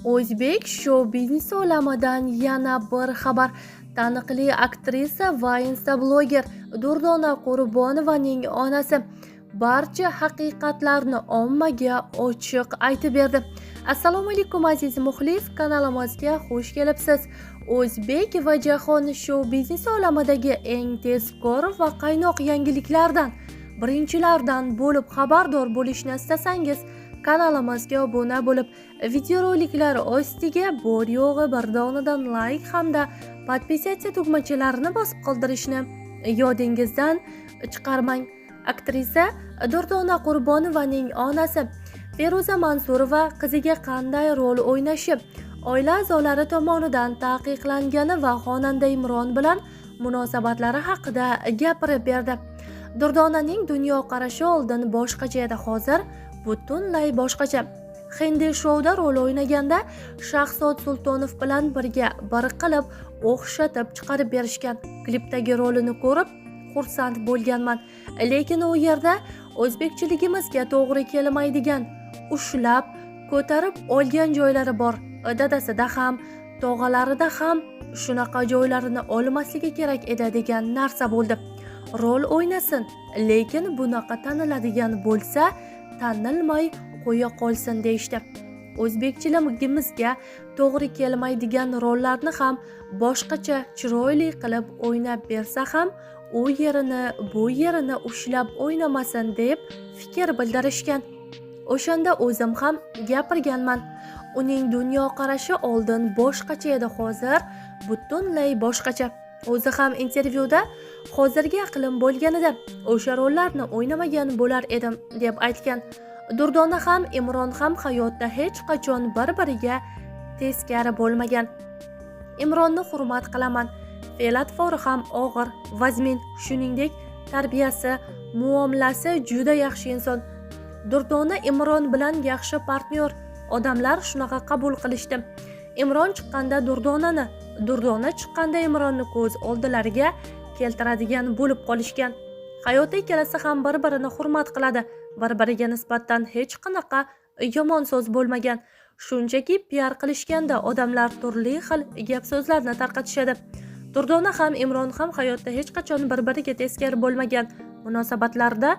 O'zbek shou-biznes olamidan yana bir xabar. Taniqli aktrisa va instabloger Durdona Qurbonovaning onasi barcha haqiqatlarni ommaga ochiq aytib berdi. Assalomu alaykum aziz muxlis, kanalimizga xush kelibsiz. O'zbek va jahon shou-biznes olamidagi eng tezkor va qaynoq yangiliklardan, birinchilardan bo'lib xabardor bo'lishni istasangiz, kanalimizga obuna bo'lib, videoroliklar ostiga bor yo'g'i bir donadan like hamda podpisatsiya tugmachalarini bosib qoldirishni yodingizdan chiqarmang. Aktrisa Durdona Qurbonovaning onasi Feruza Mansurova qiziga qanday rol o'ynashi, oila a'zolari tomonidan taqiqlangani va xonanda Imron bilan munosabatlari haqida gapirib berdi. Durdonaning dunyoqarashi oldin boshqacha edi, hozir butunlay boshqacha. Hindi shouda rol o'ynaganda Shahzod Sultonov bilan birga bir qilib o'xshatib chiqarib berishgan. Klipdagi rolini ko'rib xursand bo'lganman, lekin u yerda o'zbekchiligimizga to'g'ri kelmaydigan, ushlab ko'tarib olgan joylari bor. Dadasida ham, tog'alarida ham shunaqa joylarini olmasligi kerak edi degan narsa bo'ldi. Rol o'ynasin, lekin bunaqa taniladigan bo'lsa, tanilmay qo'ya qolsin deyishdi. O'zbekchiligimizga to'g'ri kelmaydigan rollarni ham boshqacha chiroyli qilib o'ynab bersa ham, u yerini, bu yerini ushlab o'ynamasin deb fikr bildirishgan. O'shanda o'zim ham gapirganman. Uning dunyoqarashi oldin boshqacha edi, hozir butunlay boshqacha. O'zi ham intervyuda hozirgi aqlim bo'lganida o'sha rollarni o'ynamagan bo'lar edim deb aytgan. Durdona ham Imron ham hayotda hech qachon bir-biriga teskari bo'lmagan. Imronni hurmat qilaman. Fe'l-atvori ham og'ir, vazmin, shuningdek tarbiyasi, muomalasi juda yaxshi inson. Durdona Imron bilan yaxshi partnyor. Odamlar shunaqa qabul qilishdi. Imron chiqqanda Durdonani, Durdona chiqqanda Imronni ko'z oldilariga keltiradigan bo'lib qolishgan. Hayotda ikkalasi ham bir-birini hurmat qiladi. Bir-biriga nisbatan hech qanaqa yomon so'z bo'lmagan. Shunchaki PR qilishganda odamlar turli xil gap so'zlarni tarqatishadi. Durdona ham Imron ham hayotda hech qachon bir-biriga teskari bo'lmagan. Munosabatlarda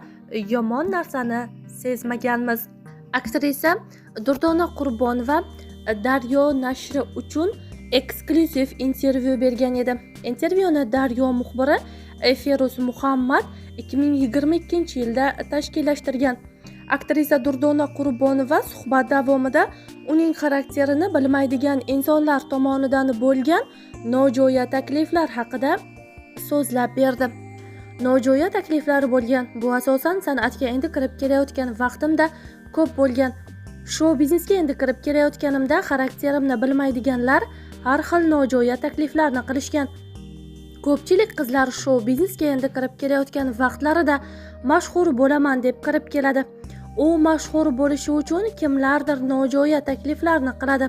yomon narsani sezmaganmiz. Aktrisa Durdona Qurbonova Daryo nashri uchun eksklyuziv intervyu bergan edi. Intervyuni Daryo muxbiri Feruz Muhammad 2022-yilda tashkillashtirgan. Aktrisa Durdona Qurbonova suhbat davomida uning xarakterini bilmaydigan insonlar tomonidan bo'lgan nojo'ya takliflar haqida so'zlab berdi. Nojo'ya takliflari bo'lgan. Bu asosan san'atga endi kirib kelayotgan vaqtimda ko'p bo'lgan. Shou-biznesga endi kirib kelayotganimda xarakterimni bilmaydiganlar har xil nojo'ya takliflarni qilishgan. Ko'pchilik qizlar shou-biznesga endi kirib kelayotgan vaqtlarida mashhur bo'laman deb kirib keladi. U mashhur bo'lishi uchun kimlardir nojo'ya takliflarni qiladi.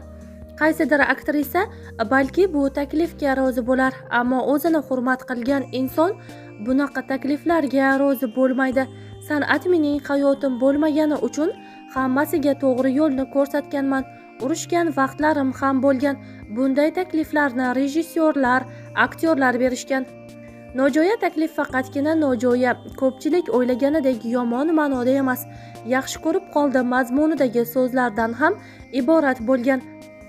Qaysidir aktrisa balki bu taklifga rozi bo'lar, ammo o'zini hurmat qilgan inson bunaqa takliflarga rozi bo'lmaydi. San'at mening hayotim bo'lmagani uchun hammasiga to'g'ri yo'lni ko'rsatganman. Urushgan vaqtlarim ham bo'lgan. Bunday takliflarni rejissyorlar, aktyorlar berishgan. Nojo'ya taklif faqatgina nojo'ya, ko'pchilik o'ylaganidek yomon ma'noda emas, yaxshi ko'rib qoldi mazmunidagi so'zlardan ham iborat bo'lgan.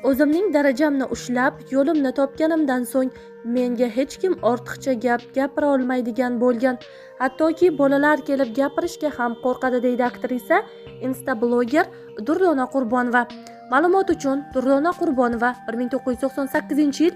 O'zimning darajamni ushlab, yo'limni topganimdan so'ng menga hech kim ortiqcha gap gapira olmaydigan bo'lgan. Hattoki bolalar kelib gapirishga ham qo'rqadi, deydi aktrisa, instabloger Durdona Qurbonova. Ma'lumot uchun, Durdona Qurbonova 1998-yil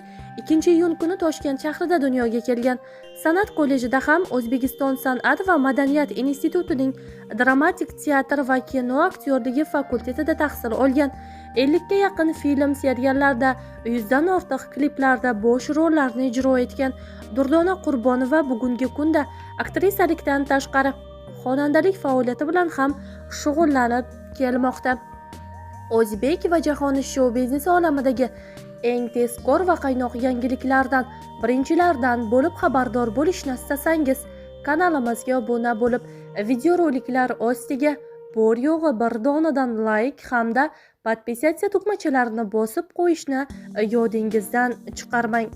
2-iyun kuni Toshkent shahrida dunyoga kelgan. San'at kollejida ham O'zbekiston San'at va madaniyat institutining dramatik teatr va kino aktyorligi fakultetida tahsil olgan. 50 ga yaqin film, seriallarda, 100 dan ortiq kliplarda bosh rollarni ijro etgan. Durdona Qurbonova bugungi kunda aktrisalikdan tashqari xonandalik faoliyati bilan ham shug'ullanib kelmoqda. O'zbek va jahon shou-biznes olamidagi eng tezkor va qaynoq yangiliklardan, birinchilardan bo'lib xabardor bo'lishni istasangiz, kanalimizga obuna bo'lib, videoroliklar ostiga bor yo'g'i bir donadan like hamda podpisatsiya tugmachalarini bosib qo'yishni yodingizdan chiqarmang.